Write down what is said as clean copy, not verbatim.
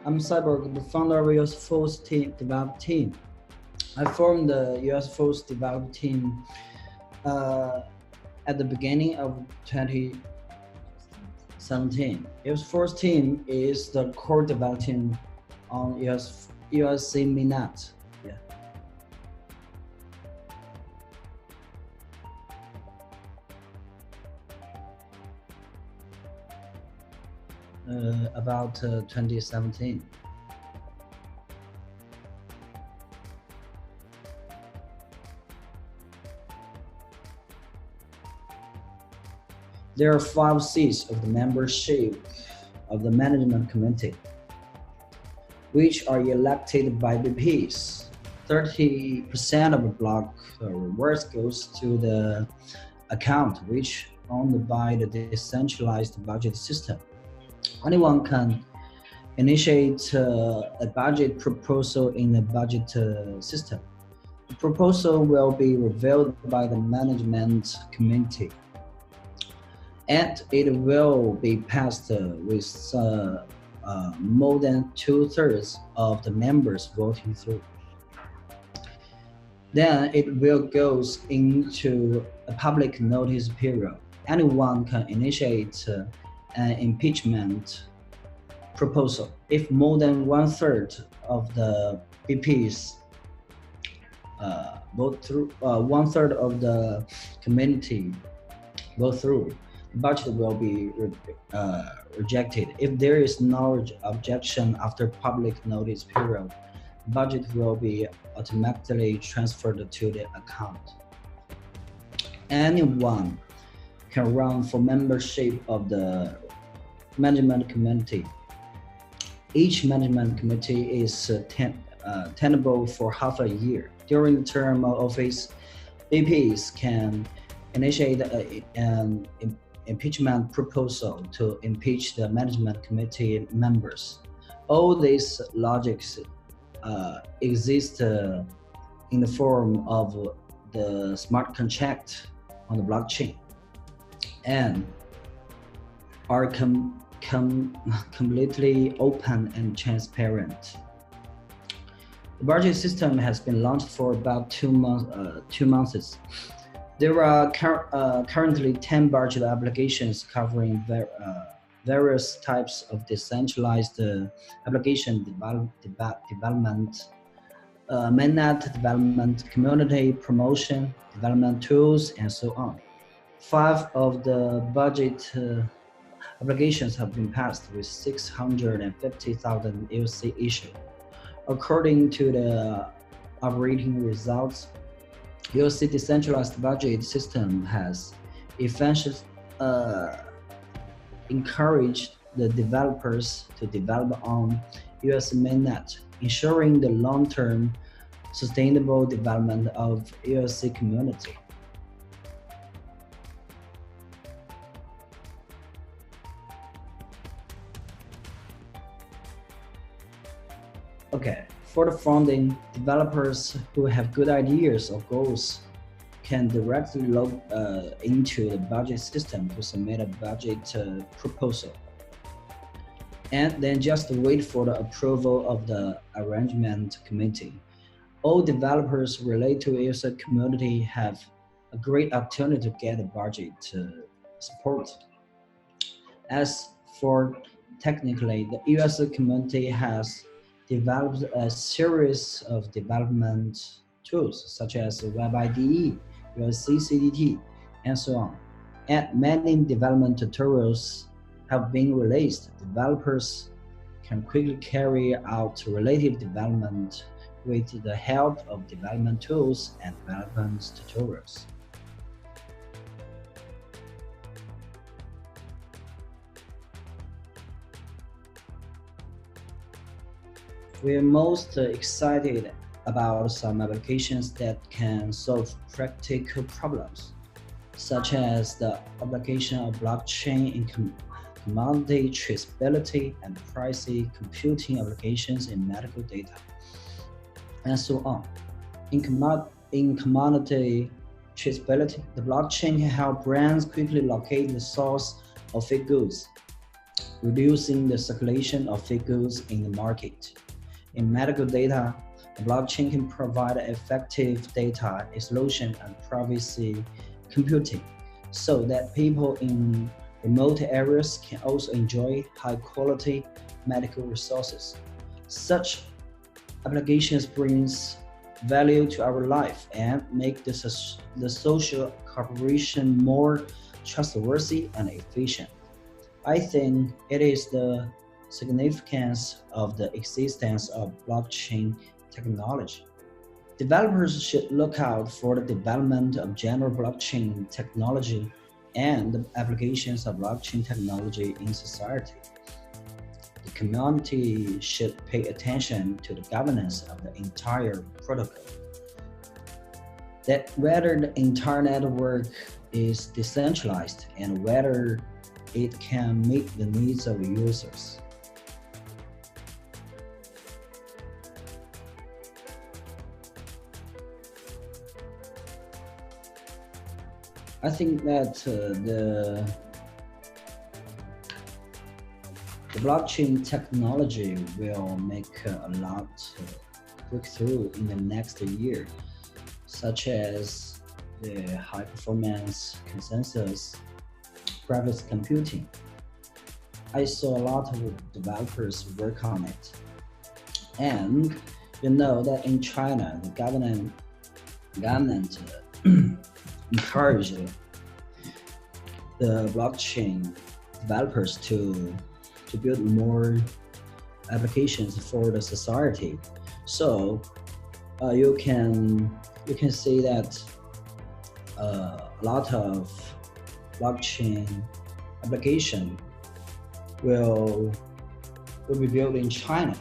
I'm Cyborg, the founder of EOS Force development team. I formed the EOS Force development team uh, at the beginning of 2017. EOS Force team is the core development team on EOS Summit. Yeah. About 2017. There are 5 seats of the membership of the management committee, which are elected by VPs. 30% of the block rewards goes to the account, which owned by the decentralized budget system. Anyone can initiate a budget proposal in the budget system. The proposal will be reviewed by the management committee, and it will be passed with more than 2/3 of the members voting through. Then it will goes into a public notice period. Anyone can initiate an impeachment proposal if more than 1/3 of the VPs vote through, 1/3 of the committee vote through. The budget will be rejected. If there is no objection after public notice period, the budget will be automatically transferred to the account. Anyone can run for membership of the management committee. Each management committee is tenable for half a year. During the term of office, VPs can initiate an impeachment proposal to impeach the management committee members. All these logics exist in the form of the smart contract on the blockchain and are completely open and transparent. The budget system has been launched for about 2 months. There are currently 10 budget applications covering various types of decentralized application development, mainnet development, community promotion, development tools, and so on. 5 of the budget applications have been passed with 650,000 EOC issued. According to the operating results, EOC decentralized budget system has essentially encouraged the developers to develop on EOS mainnet, ensuring the long-term sustainable development of EOC community. Okay, for the funding, developers who have good ideas or goals can directly log into the budget system to submit a budget proposal, and then just wait for the approval of the arrangement committee. All developers related to EOS community have a great opportunity to get a budget support. As for technically, the EOS community has developed a series of development tools such as Web IDE, CDT, and so on. And many development tutorials have been released. Developers can quickly carry out related development with the help of development tools and development tutorials. We're most excited about some applications that can solve practical problems, such as the application of blockchain in commodity traceability and pricing computing applications in medical data, and so on. In commodity traceability, the blockchain can help brands quickly locate the source of fake goods. reducing the circulation of fake goods in the market. In medical data, the blockchain can provide effective data isolation and privacy computing so that people in remote areas can also enjoy high-quality medical resources. Such applications brings value to our life and make the social cooperation more trustworthy and efficient. I think it is the significance of the existence of blockchain technology. Developers should look out for the development of general blockchain technology and the applications of blockchain technology in society. The community should pay attention to the governance of the entire protocol. That whether the entire network is decentralized and whether it can meet the needs of users. I think that the blockchain technology will make a lot breakthrough in the next year, such as the high performance consensus private computing. I saw a lot of developers work on it. And you know that in China, the government encouraged the blockchain developers to build more applications for the society. So you can see that a lot of blockchain application will be built in China.